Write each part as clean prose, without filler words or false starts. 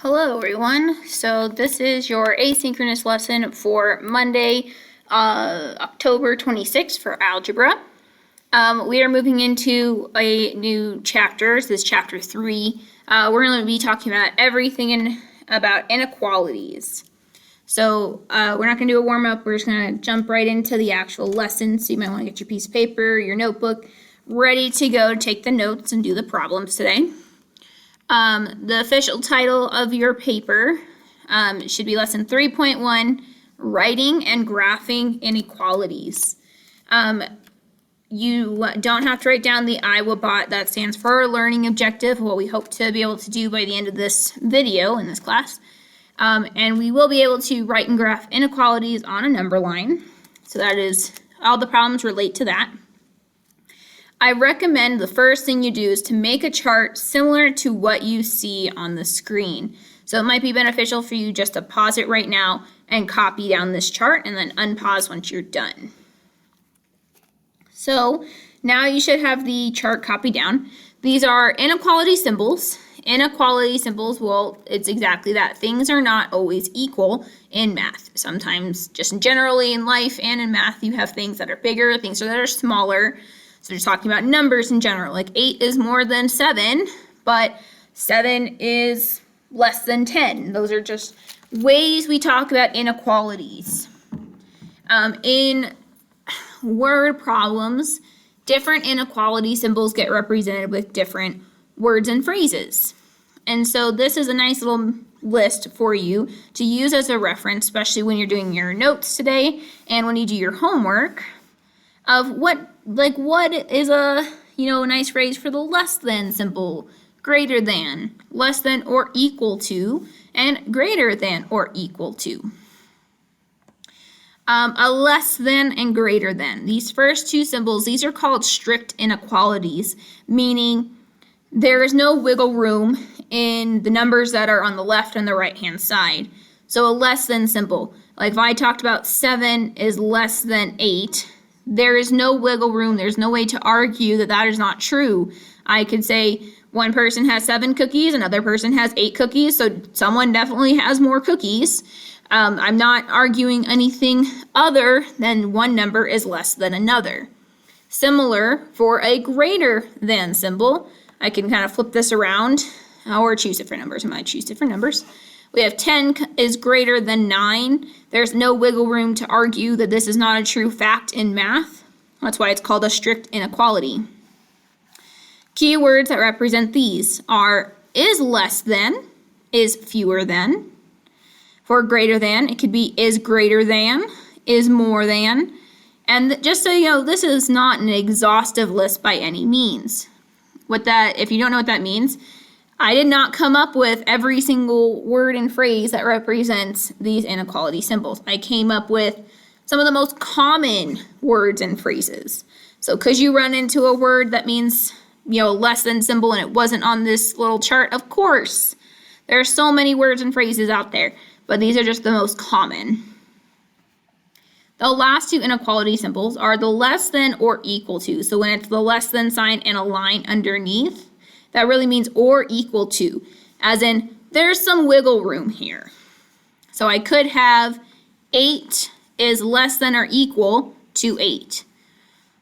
Hello everyone, so this is your asynchronous lesson for Monday, October 26th for algebra. We are moving into a new chapter. This is chapter 3. We're going to be talking about everything about inequalities. So we're not going to do a warm-up, we're just going to jump right into the actual lesson. So you might want to get your piece of paper, your notebook, ready to go take the notes and do the problems today. The official title of your paper should be lesson 3.1, Writing and Graphing Inequalities. You don't have to write down the IWABOT. That stands for Learning Objective, what we hope to be able to do by the end of this video in this class. And we will be able to write and graph inequalities on a number line. So that is, all the problems relate to that. I recommend the first thing you do is to make a chart similar to what you see on the screen. So it might be beneficial for you just to pause it right now and copy down this chart and then unpause once you're done. So now you should have the chart copied down. These are inequality symbols. Inequality symbols, well, it's exactly that. Things are not always equal in math. Sometimes just generally in life and in math, you have things that are bigger, things that are smaller. So just talking about numbers in general, like 8 is more than 7, but 7 is less than 10. Those are just ways we talk about inequalities. In word problems, different inequality symbols get represented with different words and phrases. And so this is a nice little list for you to use as a reference, especially when you're doing your notes today and when you do your homework, of what is a nice phrase for the less than symbol, greater than, less than or equal to, and greater than or equal to. A less than and greater than. These first two symbols, these are called strict inequalities, meaning there is no wiggle room in the numbers that are on the left and the right hand side. So a less than symbol, like if I talked about 7 is less than 8, there is no wiggle room. There's no way to argue that that is not true. I could say one person has 7 cookies, another person has 8 cookies, so someone definitely has more cookies. I'm not arguing anything other than one number is less than another. Similar for a greater than symbol, I can kind of flip this around or choose different numbers. I might choose different numbers. We have 10 is greater than 9. There's no wiggle room to argue that this is not a true fact in math. That's why it's called a strict inequality. Keywords that represent these are is less than, is fewer than. For greater than, it could be is greater than, is more than. And just so you know, this is not an exhaustive list by any means. If you don't know what that means, I did not come up with every single word and phrase that represents these inequality symbols. I came up with some of the most common words and phrases. So could you run into a word that means, less than symbol and it wasn't on this little chart? Of course. There are so many words and phrases out there, but these are just the most common. The last two inequality symbols are the less than or equal to. So when it's the less than sign and a line underneath, that really means or equal to, as in there's some wiggle room here. So I could have 8 is less than or equal to 8.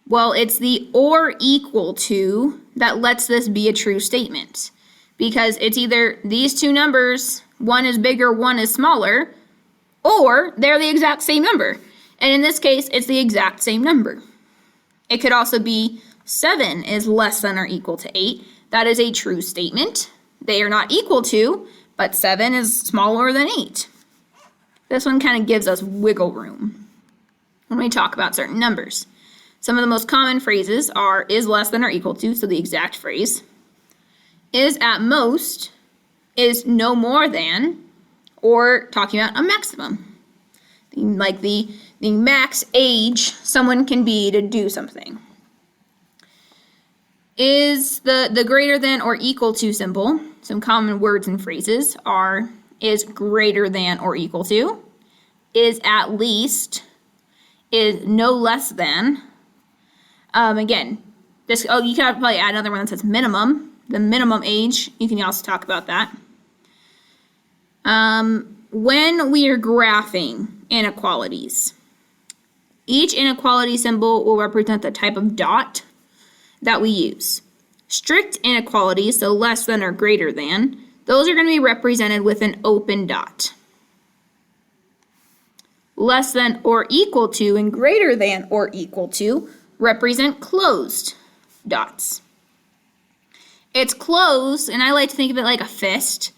Well, it's the or equal to that lets this be a true statement, because it's either these two numbers, one is bigger, one is smaller, or they're the exact same number. And in this case, it's the exact same number. It could also be 7 is less than or equal to 8. That is a true statement. They are not equal to, but 7 is smaller than 8. This one kind of gives us wiggle room when we talk about certain numbers. Some of the most common phrases are is less than or equal to, so the exact phrase. Is at most, is no more than, or talking about a maximum. Like the max age someone can be to do something. Is the greater than or equal to symbol. Some common words and phrases are is greater than or equal to, is at least, is no less than. Again, you could probably add another one that says minimum, the minimum age. You can also talk about that. When we are graphing inequalities, each inequality symbol will represent the type of dot that we use. Strict inequalities, so less than or greater than, those are going to be represented with an open dot. Less than or equal to and greater than or equal to represent closed dots. It's closed, and I like to think of it like a fist.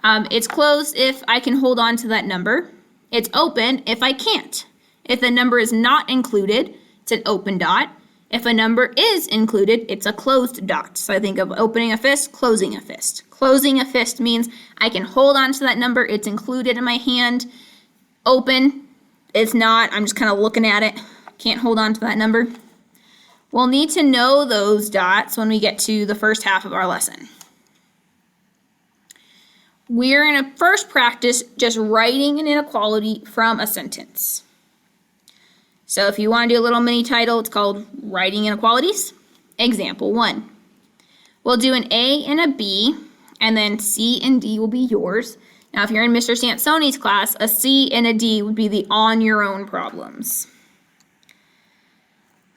It's closed if I can hold on to that number. It's open if I can't. If the number is not included, it's an open dot. If a number is included, it's a closed dot. So I think of opening a fist, closing a fist. Closing a fist means I can hold on to that number, it's included in my hand. Open, it's not, I'm just kind of looking at it. Can't hold on to that number. We'll need to know those dots when we get to the first half of our lesson. We're going to first practice just writing an inequality from a sentence. So if you want to do a little mini title, it's called Writing Inequalities. Example 1. We'll do an A and a B, and then C and D will be yours. Now if you're in Mr. Sansoni's class, a C and a D would be the on your own problems.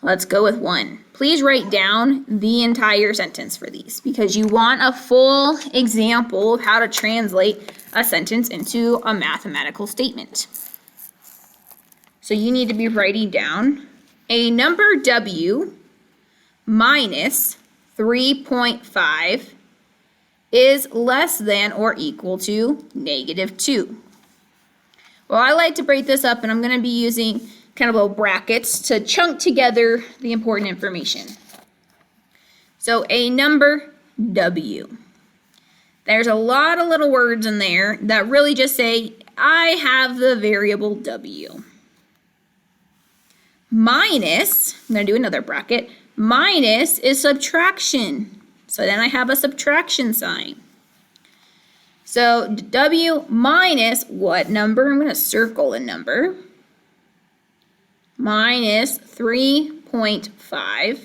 Let's go with 1. Please write down the entire sentence for these because you want a full example of how to translate a sentence into a mathematical statement. So you need to be writing down a number W minus 3.5 is less than or equal to -2. Well, I like to break this up, and I'm going to be using kind of little brackets to chunk together the important information. So a number W. There's a lot of little words in there that really just say, I have the variable W. Minus, I'm going to do another bracket, minus is subtraction. So then I have a subtraction sign. So W minus what number? I'm going to circle a number. Minus 3.5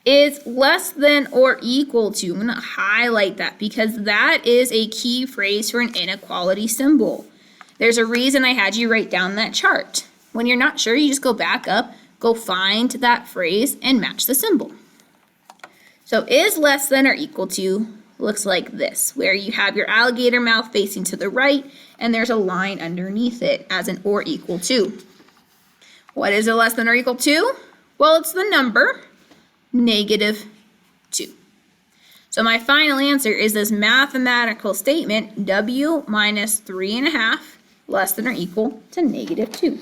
is less than or equal to. I'm going to highlight that because that is a key phrase for an inequality symbol. There's a reason I had you write down that chart. When you're not sure, you just go back up, go find that phrase, and match the symbol. So is less than or equal to looks like this, where you have your alligator mouth facing to the right, and there's a line underneath it as an or equal to. What is it less than or equal to? Well, it's the number -2. So my final answer is this mathematical statement, W minus 3.5 less than or equal to -2.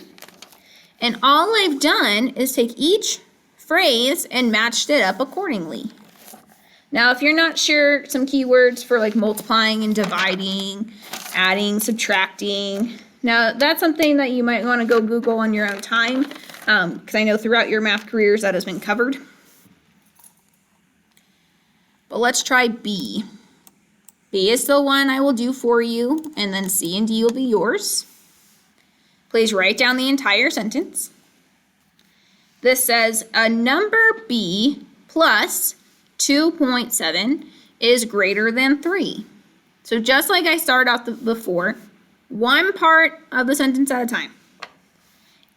And all I've done is take each phrase and matched it up accordingly. Now, if you're not sure, some keywords for like multiplying and dividing, adding, subtracting. Now, that's something that you might want to go Google on your own time, because I know throughout your math careers that has been covered. But let's try B. B is the one I will do for you, and then C and D will be yours. Please write down the entire sentence. This says a number B plus 2.7 is greater than 3. So just like I started off before, one part of the sentence at a time.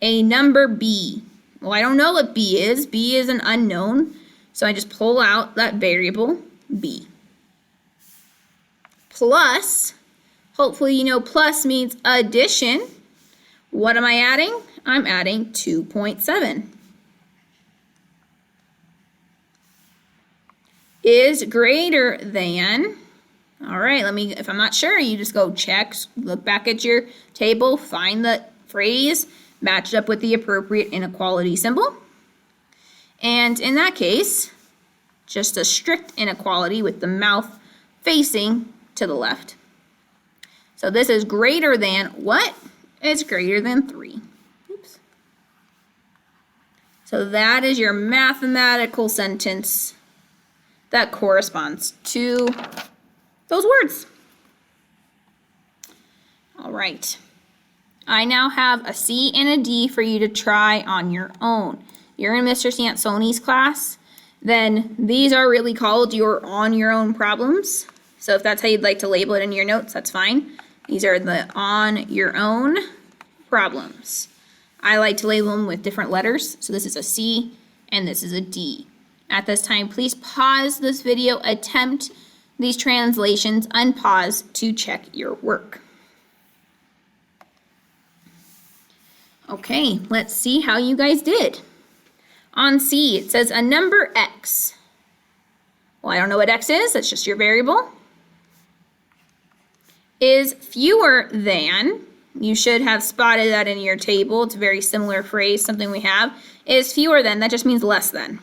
A number B. Well, I don't know what B is. B is an unknown, so I just pull out that variable B. Plus, hopefully you know plus means addition. What am I adding? I'm adding 2.7. Is greater than, all right, if I'm not sure, you just go check, look back at your table, find the phrase, match it up with the appropriate inequality symbol. And in that case, just a strict inequality with the mouth facing to the left. So this is greater than what? It's greater than 3. Oops. So that is your mathematical sentence that corresponds to those words. All right. I now have a C and a D for you to try on your own. You're in Mr. Sansoni's class, then these are really called your on your own problems. So if that's how you'd like to label it in your notes, that's fine. These are the on your own problems. I like to label them with different letters. So this is a C and this is a D. At this time, please pause this video, attempt these translations, unpause to check your work. Okay, let's see how you guys did. On C, it says a number X. Well, I don't know what X is, that's just your variable. Is fewer than, you should have spotted that in your table. It's a very similar phrase, something we have. Is fewer than, that just means less than.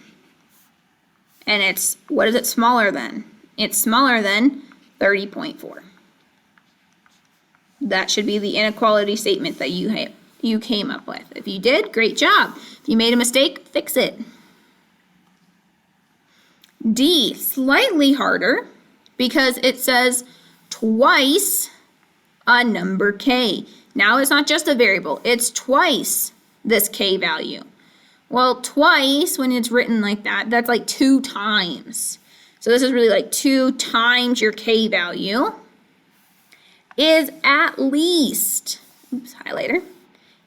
And it's, what is it smaller than? It's smaller than 30.4. That should be the inequality statement that you came up with. If you did, great job. If you made a mistake, fix it. D, slightly harder because it says twice a number K. Now it's not just a variable, it's twice this K value. Well, twice, when it's written like that, that's like 2 times. So this is really like 2 times your K value. Is at least, oops, highlighter,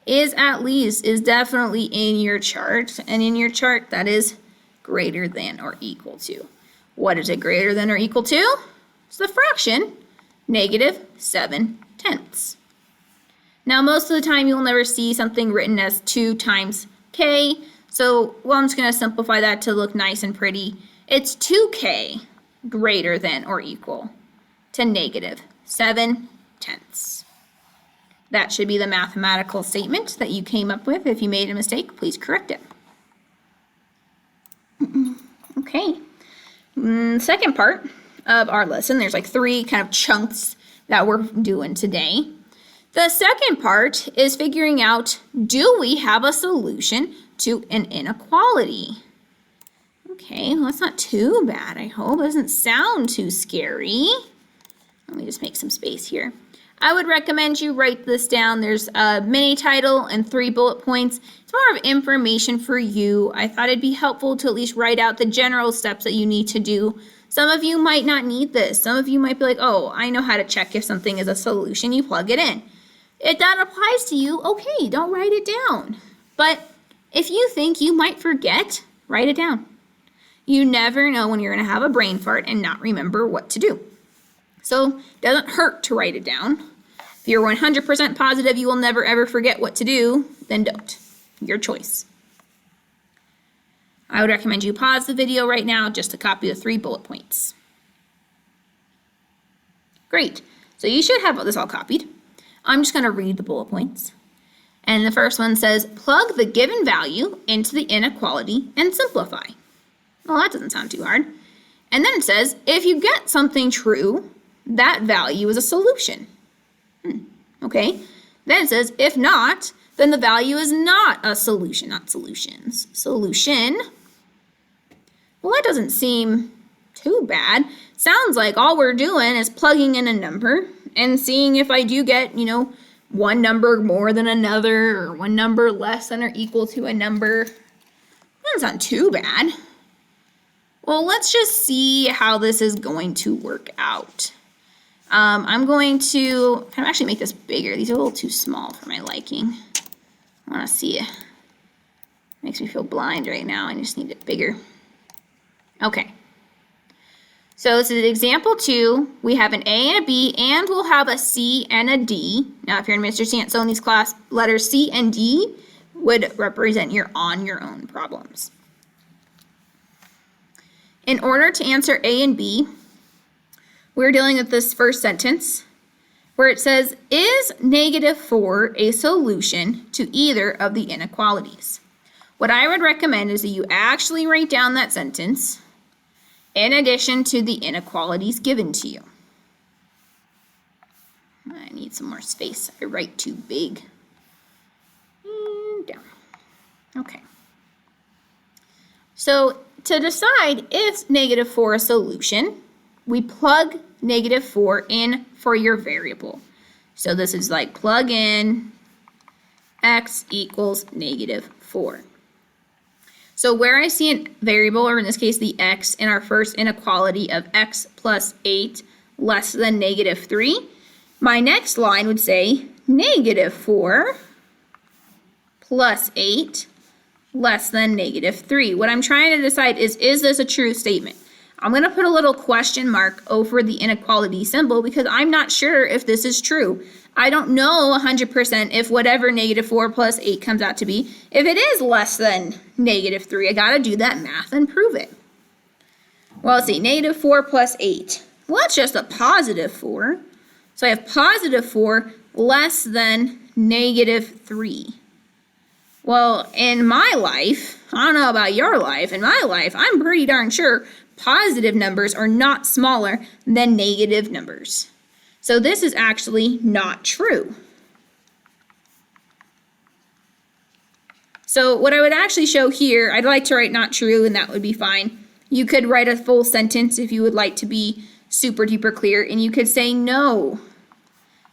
is at least is definitely in your chart. And in your chart, that is greater than or equal to. What is it greater than or equal to? It's the fraction, -7/10. Now, most of the time, you'll never see something written as 2 times K. So, well, I'm just going to simplify that to look nice and pretty. It's 2K greater than or equal to -7/10. That should be the mathematical statement that you came up with. If you made a mistake, please correct it. Okay. Second part of our lesson, there's like 3 kind of chunks that we're doing today. The second part is figuring out, do we have a solution to an inequality? Okay, well, that's not too bad, I hope. It doesn't sound too scary. Let me just make some space here. I would recommend you write this down. There's a mini title and 3 bullet points. It's more of information for you. I thought it'd be helpful to at least write out the general steps that you need to do. Some of you might not need this. Some of you might be like, oh, I know how to check if something is a solution. You plug it in. If that applies to you, okay, don't write it down. But if you think you might forget, write it down. You never know when you're going to have a brain fart and not remember what to do. So it doesn't hurt to write it down. If you're 100% positive you will never ever forget what to do, then don't. Your choice. I would recommend you pause the video right now just to copy the 3 bullet points. Great. So you should have this all copied. I'm just going to read the bullet points. And the first one says, plug the given value into the inequality and simplify. Well, that doesn't sound too hard. And then it says, if you get something true, that value is a solution. Okay. Then it says, if not, then the value is not a solution, not solutions. Solution. Well, that doesn't seem too bad. Sounds like all we're doing is plugging in a number and seeing if I do get, one number more than another or one number less than or equal to a number. That's not too bad. Well, let's just see how this is going to work out. I'm going to kind of actually make this bigger. These are a little too small for my liking. I want to see it. Makes me feel blind right now. I just need it bigger. Okay. So this is example 2. We have an A and a B, and we'll have a C and a D. Now, if you're in Mr. Sansoni's class, letters C and D would represent your on your own problems. In order to answer A and B, we're dealing with this first sentence where it says, is -4 a solution to either of the inequalities? What I would recommend is that you actually write down that sentence in addition to the inequalities given to you. I need some more space. I write too big. And down. Okay. So to decide if -4 is a solution, we plug -4 in for your variable. So this is like plug in x equals -4. So where I see a variable, or in this case the x, in our first inequality of x plus 8 less than negative 3. My next line would say negative 4 plus 8 less than negative 3. What I'm trying to decide is this a true statement? I'm going to put a little question mark over the inequality symbol because I'm not sure if this is true. I don't know 100% if whatever negative 4 plus 8 comes out to be, if it is less than negative 3. I got to do that math and prove it. Well, let's see, negative 4 plus 8. Well, that's just a positive 4. So I have positive 4 less than negative 3. Well, in my life, I don't know about your life, in my life, I'm pretty darn sure positive numbers are not smaller than negative numbers. So this is actually not true. So what I would actually show here, I'd like to write not true, and that would be fine. You could write a full sentence if you would like to be super duper clear, and you could say no,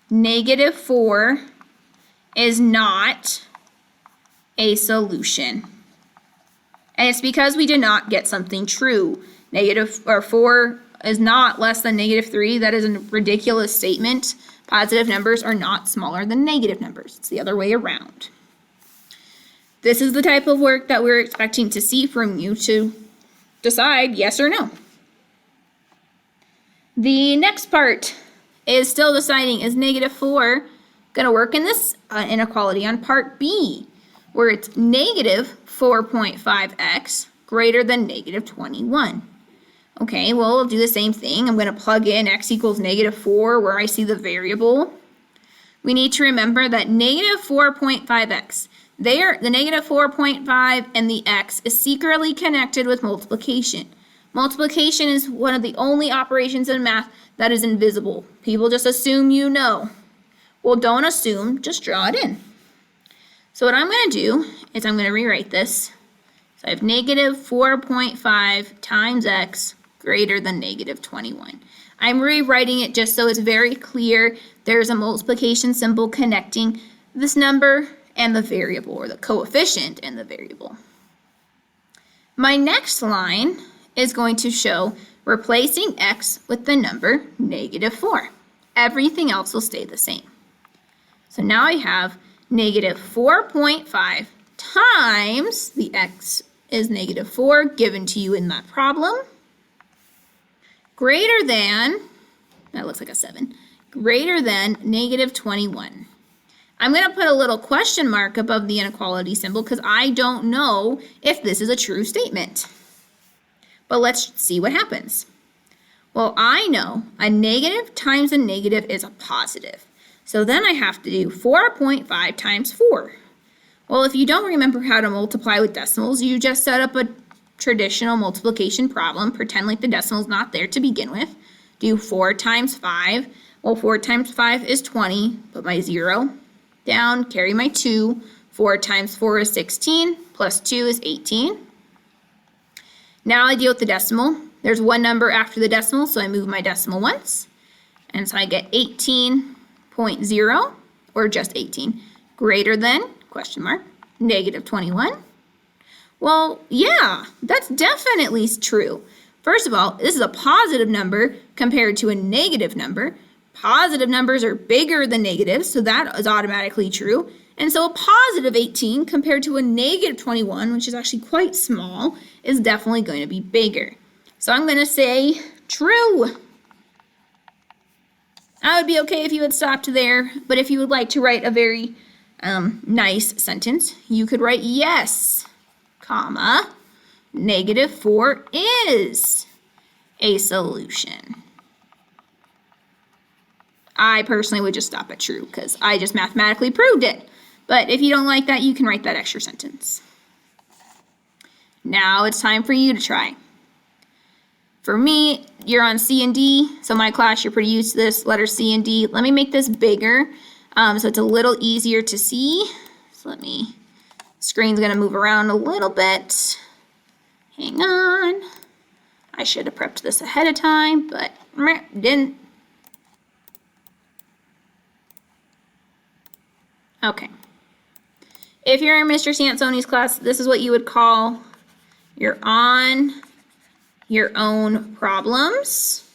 negative 4 is not a solution. And it's because we did not get something true. Negative or 4 is not less than negative 3. That is a ridiculous statement. Positive numbers are not smaller than negative numbers. It's the other way around. This is the type of work that we're expecting to see from you to decide yes or no. The next part is still deciding, is negative 4 going to work in this inequality on part B, where it's negative 4.5x greater than negative 21. Okay, well, we'll do the same thing. I'm going to plug in x equals negative 4 where I see the variable. We need to remember that negative 4.5x, the negative 4.5 and the x is secretly connected with multiplication. Multiplication is one of the only operations in math that is invisible. People just assume you know. Well, don't assume, just draw it in. So what I'm going to do is I'm going to rewrite this. So I have negative 4.5 times x greater than negative 21. I'm rewriting it just so it's very clear there's a multiplication symbol connecting this number and the variable, or the coefficient and the variable. My next line is going to show replacing x with the number negative 4. Everything else will stay the same. So now I have negative 4.5 times the x is negative 4 given to you in that problem, greater than, that looks like a 7, greater than negative 21. I'm going to put a little question mark above the inequality symbol because I don't know if this is a true statement. But let's see what happens. Well, I know a negative times a negative is a positive. So then I have to do 4.5 times 4. Well, if you don't remember how to multiply with decimals, you just set up a traditional multiplication problem, pretend like the decimal's not there to begin with. Do 4 times 5. Well, 4 times 5 is 20. Put my 0 down, carry my 2. 4 times 4 is 16, plus 2 is 18. Now I deal with the decimal. There's one number after the decimal, so I move my decimal once. And so I get 18.0, or just 18, greater than, question mark, negative 21. Well, yeah, that's definitely true. First of all, this is a positive number compared to a negative number. Positive numbers are bigger than negatives, so that is automatically true. And so a positive 18 compared to a negative 21, which is actually quite small, is definitely going to be bigger. So I'm going to say true. I would be okay if you had stopped there, but if you would like to write a very nice sentence, you could write yes, comma, negative 4 is a solution. I personally would just stop at true because I just mathematically proved it. But if you don't like that, you can write that extra sentence. Now it's time for you to try. For me, you're on C and D, so my class, you're pretty used to this, letter C and D. Let me make this bigger so it's a little easier to see. So screen's gonna move around a little bit. Hang on. I should have prepped this ahead of time, but didn't. Okay. If you're in Mr. Sansoni's class, this is what you would call your on your own problems.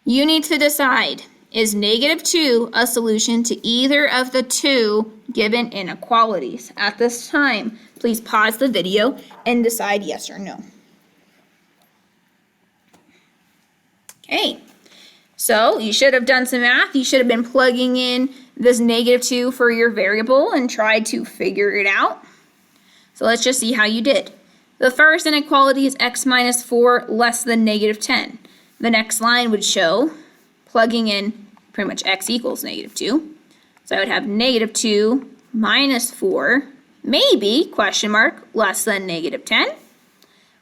You need to decide, is -2 a solution to either of the two given inequalities? At this time, please pause the video and decide yes or no. Okay, so you should have done some math. You should have been plugging in this -2 for your variable and tried to figure it out. So let's just see how you did. The first inequality is x minus 4 less than -10. The next line would show plugging in pretty much x equals -2. So I would have -2 minus 4, maybe, question mark, less than -10.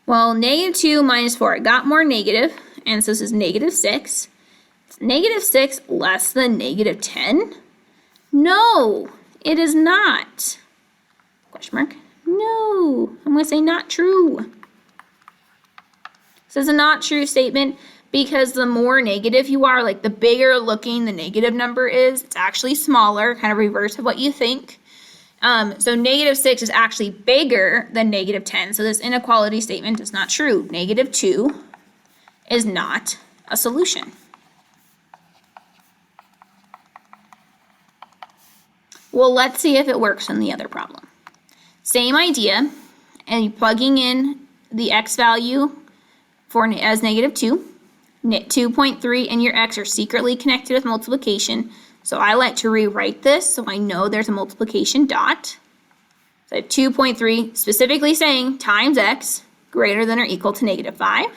Well, -2 minus 4, I got more negative, and so this is -6. It's -6 less than -10? No, it is not. Question mark. No, I'm going to say not true. This is a not true statement because the more negative you are, like the bigger looking the negative number is, it's actually smaller, kind of reverse of what you think. So -6 is actually bigger than -10. So this inequality statement is not true. -2 is not a solution. Well, let's see if it works on the other problem. Same idea, and you're plugging in the x value as -2. 2.3 and your x are secretly connected with multiplication. So I like to rewrite this so I know there's a multiplication dot. So I have 2.3 specifically saying times x greater than or equal to -5.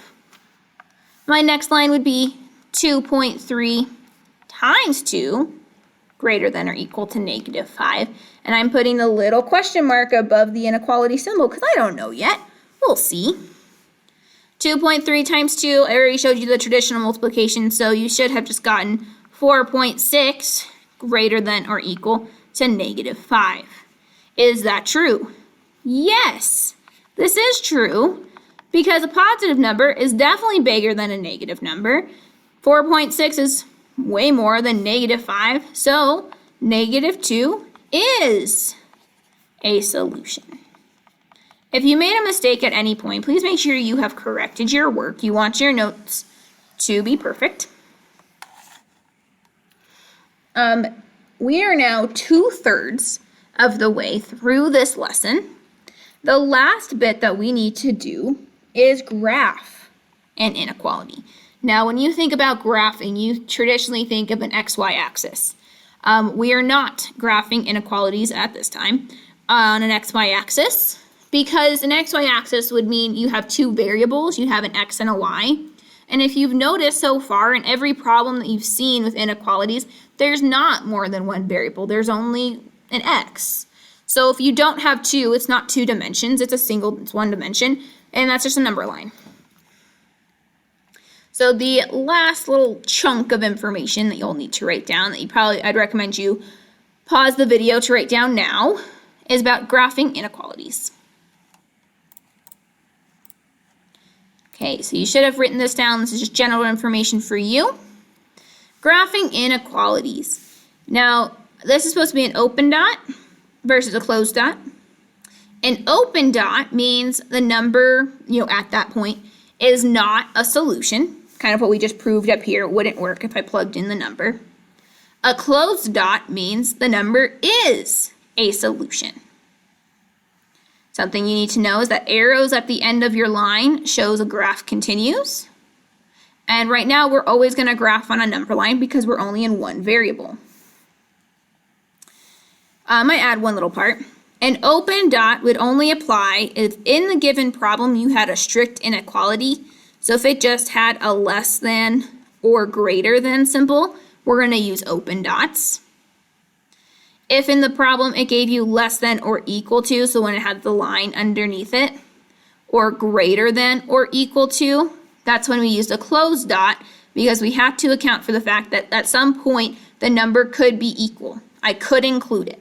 My next line would be 2.3 times 2 greater than or equal to -5. And I'm putting the little question mark above the inequality symbol because I don't know yet. We'll see. 2.3 times 2, I already showed you the traditional multiplication, so you should have just gotten 4.6 greater than or equal to -5. Is that true? Yes, this is true because a positive number is definitely bigger than a negative number. 4.6 is way more than -5, so -2 is a solution. If you made a mistake at any point, please make sure you have corrected your work. You want your notes to be perfect. We are now 2/3 of the way through this lesson. The last bit that we need to do is graph an inequality. Now, when you think about graphing, you traditionally think of an XY axis. We are not graphing inequalities at this time on an XY axis because an XY axis would mean you have two variables, you have an X and a Y. And if you've noticed so far in every problem that you've seen with inequalities, there's not more than one variable, there's only an X. So if you don't have two, it's not two dimensions, it's one dimension, and that's just a number line. So the last little chunk of information that you'll need to write down I'd recommend you pause the video to write down now is about graphing inequalities. Okay, so you should have written this down. This is just general information for you. Graphing inequalities. Now, this is supposed to be an open dot versus a closed dot. An open dot means the number, at that point is not a solution. Kind of what we just proved up here wouldn't work if I plugged in the number. A closed dot means the number is a solution. Something you need to know is that arrows at the end of your line shows a graph continues. And right now we're always going to graph on a number line because we're only in one variable. I might add one little part. An open dot would only apply if in the given problem you had a strict inequality. So if it just had a less than or greater than symbol, we're going to use open dots. If in the problem it gave you less than or equal to, so when it had the line underneath it, or greater than or equal to, that's when we used a closed dot because we have to account for the fact that at some point the number could be equal. I could include it.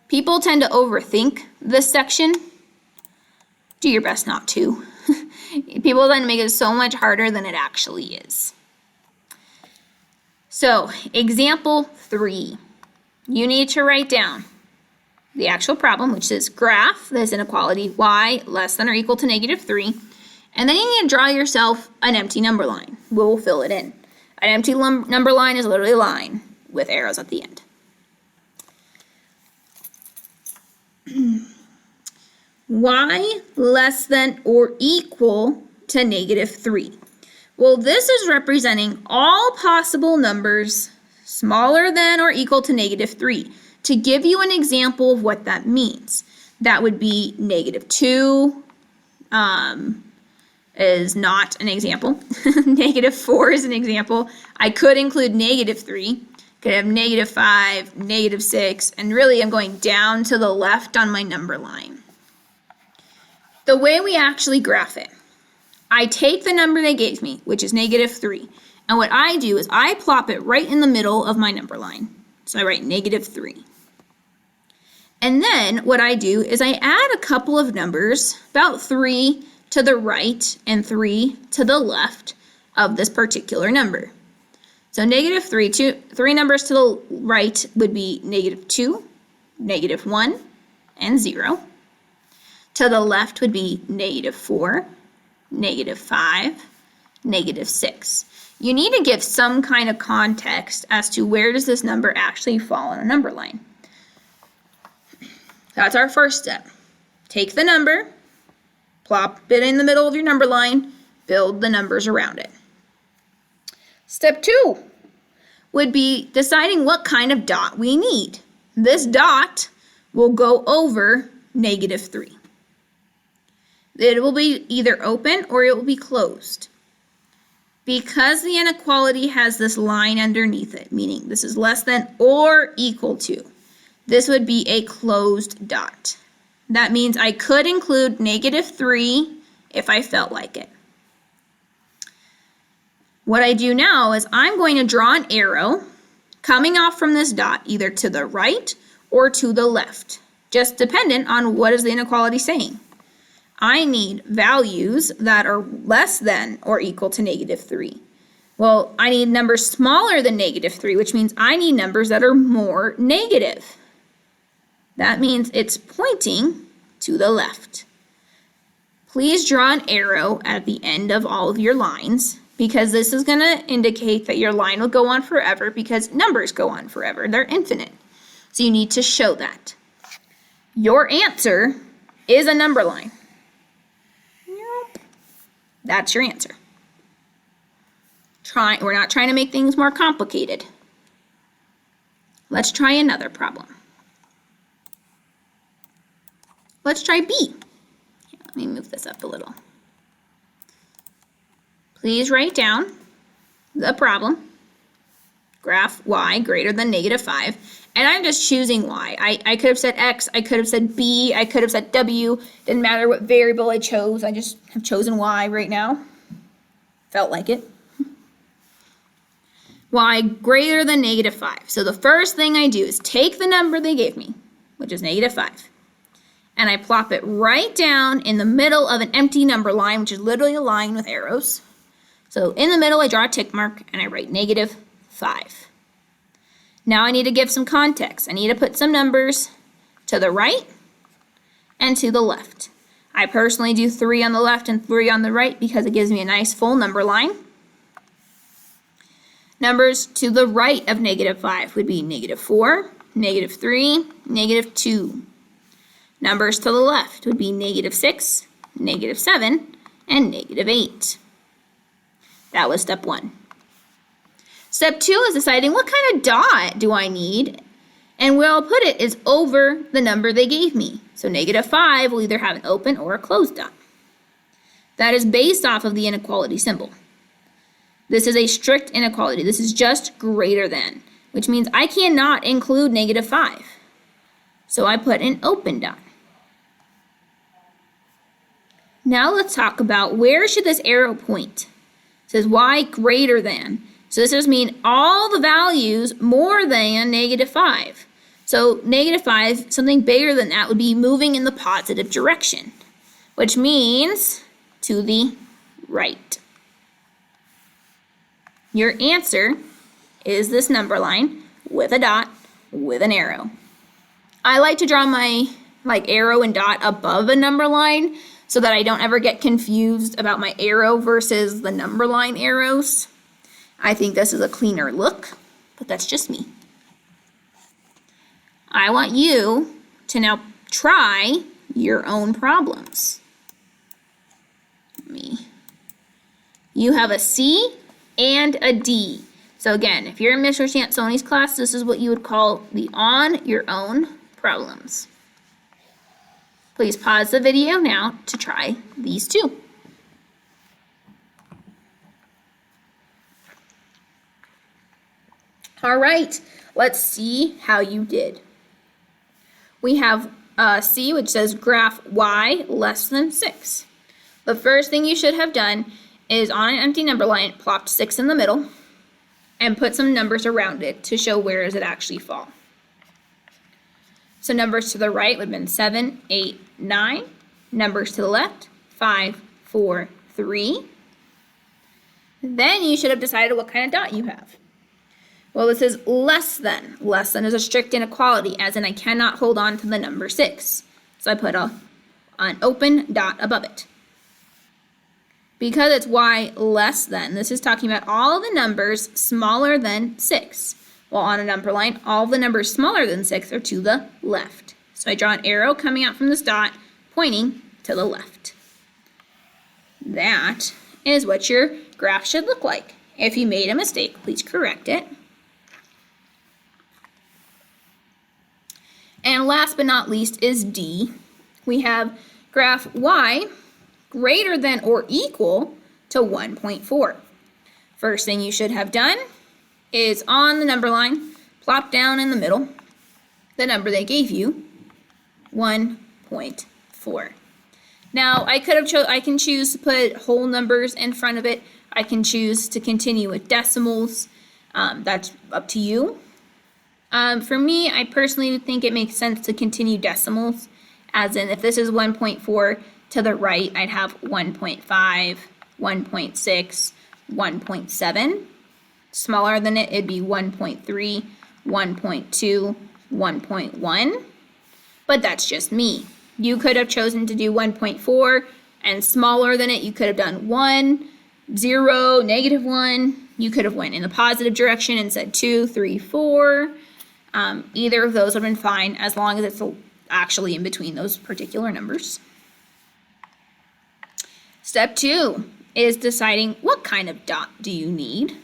People tend to overthink this section. Do your best not to. People tend to make it so much harder than it actually is. So, example 3. You need to write down the actual problem, which is graph this inequality y less than or equal to -3, And then you need to draw yourself an empty number line. We'll fill it in. An empty number line is literally a line with arrows at the end. Y less than or equal to -3. Well, this is representing all possible numbers smaller than or equal to -3. To give you an example of what that means, that would be -2 is not an example. -4 is an example. I could include -3. Could have -5, -6, and really I'm going down to the left on my number line. The way we actually graph it, I take the number they gave me, which is -3, and what I do is I plop it right in the middle of my number line. So I write -3. And then what I do is I add a couple of numbers, about 3 to the right and 3 to the left of this particular number. So -3, three numbers to the right would be -2, -1, and 0. To the left would be -4, -5, -6. You need to give some kind of context as to where does this number actually fall on a number line. That's our first step. Take the number, plop it in the middle of your number line, build the numbers around it. Step 2 would be deciding what kind of dot we need. This dot will go over -3. It will be either open or it will be closed. Because the inequality has this line underneath it, meaning this is less than or equal to, this would be a closed dot. That means I could include -3 if I felt like it. What I do now is I'm going to draw an arrow coming off from this dot either to the right or to the left, just dependent on what is the inequality saying. I need values that are less than or equal to -3. Well, I need numbers smaller than -3, which means I need numbers that are more negative. That means it's pointing to the left. Please draw an arrow at the end of all of your lines, because this is going to indicate that your line will go on forever, because numbers go on forever. They're infinite. So you need to show that. Your answer is a number line. Nope. That's your answer. We're not trying to make things more complicated. Let's try another problem. Let's try B. Here, let me move this up a little. Please write down the problem. Graph y greater than -5. And I'm just choosing y. I could have said x, I could have said b, I could have said w. Didn't matter what variable I chose. I just have chosen y right now. Felt like it. Y greater than -5. So the first thing I do is take the number they gave me, which is -5. And I plop it right down in the middle of an empty number line, which is literally a line with arrows. So in the middle, I draw a tick mark and I write -5. Now I need to give some context. I need to put some numbers to the right and to the left. I personally do 3 on the left and 3 on the right because it gives me a nice full number line. Numbers to the right of -5 would be -4, -3, -2. Numbers to the left would be -6, -7, and -8. That was step 1. Step 2 is deciding what kind of dot do I need, and where I'll put it is over the number they gave me. So -5 will either have an open or a closed dot. That is based off of the inequality symbol. This is a strict inequality. This is just greater than, which means I cannot include -5. So I put an open dot. Now let's talk about where should this arrow point. It says y greater than. So this just means all the values more than -5. So -5, something bigger than that would be moving in the positive direction, which means to the right. Your answer is this number line with a dot with an arrow. I like to draw my arrow and dot above a number line so that I don't ever get confused about my arrow versus the number line arrows. I think this is a cleaner look, but that's just me. I want you to now try your own problems. You have a C and a D. So again, if you're in Mr. Sansoni's class, this is what you would call the on your own problems. Please pause the video now to try these two. All right, let's see how you did. We have C, which says graph y less than 6. The first thing you should have done is on an empty number line, plopped 6 in the middle and put some numbers around it to show where does it actually fall. So numbers to the right would have been 7, 8, 9. Numbers to the left, 5, 4, 3. Then you should have decided what kind of dot you have. Well, this is less than. Less than is a strict inequality, as in I cannot hold on to the number 6. So I put an open dot above it. Because it's y less than, this is talking about all the numbers smaller than 6. Well, on a number line, all the numbers smaller than 6 are to the left. So I draw an arrow coming out from this dot, pointing to the left. That is what your graph should look like. If you made a mistake, please correct it. And last but not least is D. We have graph y greater than or equal to 1.4. First thing you should have done is on the number line, plop down in the middle the number they gave you, 1.4. Now I can choose to put whole numbers in front of it. I can choose to continue with decimals. That's up to you. For me, I personally think it makes sense to continue decimals, as in if this is 1.4 to the right, I'd have 1.5, 1.6, 1.7. Smaller than it, it'd be 1.3, 1.2, 1.1. But that's just me. You could have chosen to do 1.4, and smaller than it, you could have done 1, 0, -1. You could have went in the positive direction and said 2, 3, 4. Either of those would have been fine as long as it's actually in between those particular numbers. Step 2 is deciding what kind of dot do you need.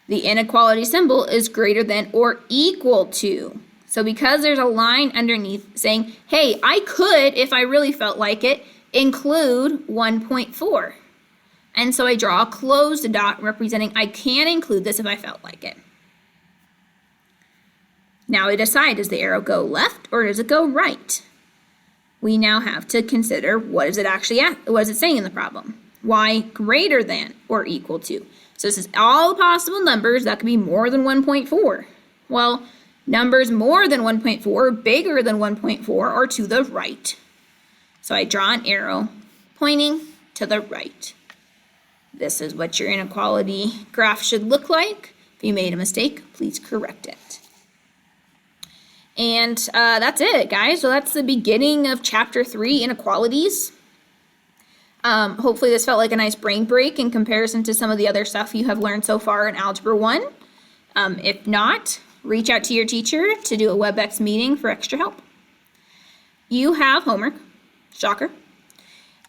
The inequality symbol is greater than or equal to. So because there's a line underneath saying, hey, I could, if I really felt like it, include 1.4. And so I draw a closed dot representing I can include this if I felt like it. Now we decide, does the arrow go left or does it go right? We now have to consider what is it actually what is it saying in the problem? Y greater than or equal to. So this is all possible numbers that could be more than 1.4. Well, numbers more than 1.4, bigger than 1.4, are to the right. So I draw an arrow pointing to the right. This is what your inequality graph should look like. If you made a mistake, please correct it. And that's it, guys. So that's the beginning of Chapter 3, Inequalities. Hopefully this felt like a nice brain break in comparison to some of the other stuff you have learned so far in Algebra 1. If not, reach out to your teacher to do a WebEx meeting for extra help. You have homework. Shocker.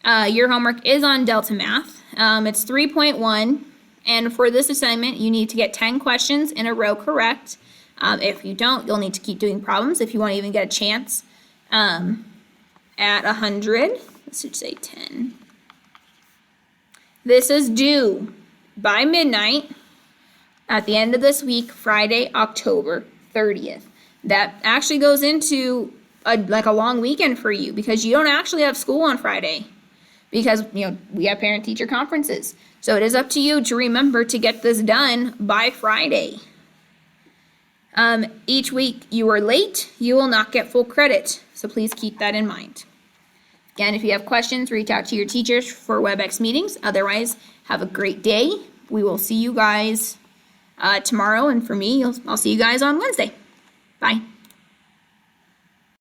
Your homework is on Delta Math. It's 3.1, and for this assignment, you need to get 10 questions in a row correct. If you don't, you'll need to keep doing problems if you want to even get a chance at 100. This should say 10. This is due by midnight at the end of this week, Friday, October 30th. That actually goes into a long weekend for you because you don't actually have school on Friday because, we have parent-teacher conferences. So it is up to you to remember to get this done by Friday. Each week you are late, you will not get full credit. So please keep that in mind. Again, if you have questions, reach out to your teachers for WebEx meetings. Otherwise, have a great day. We will see you guys tomorrow. And for me, I'll see you guys on Wednesday. Bye.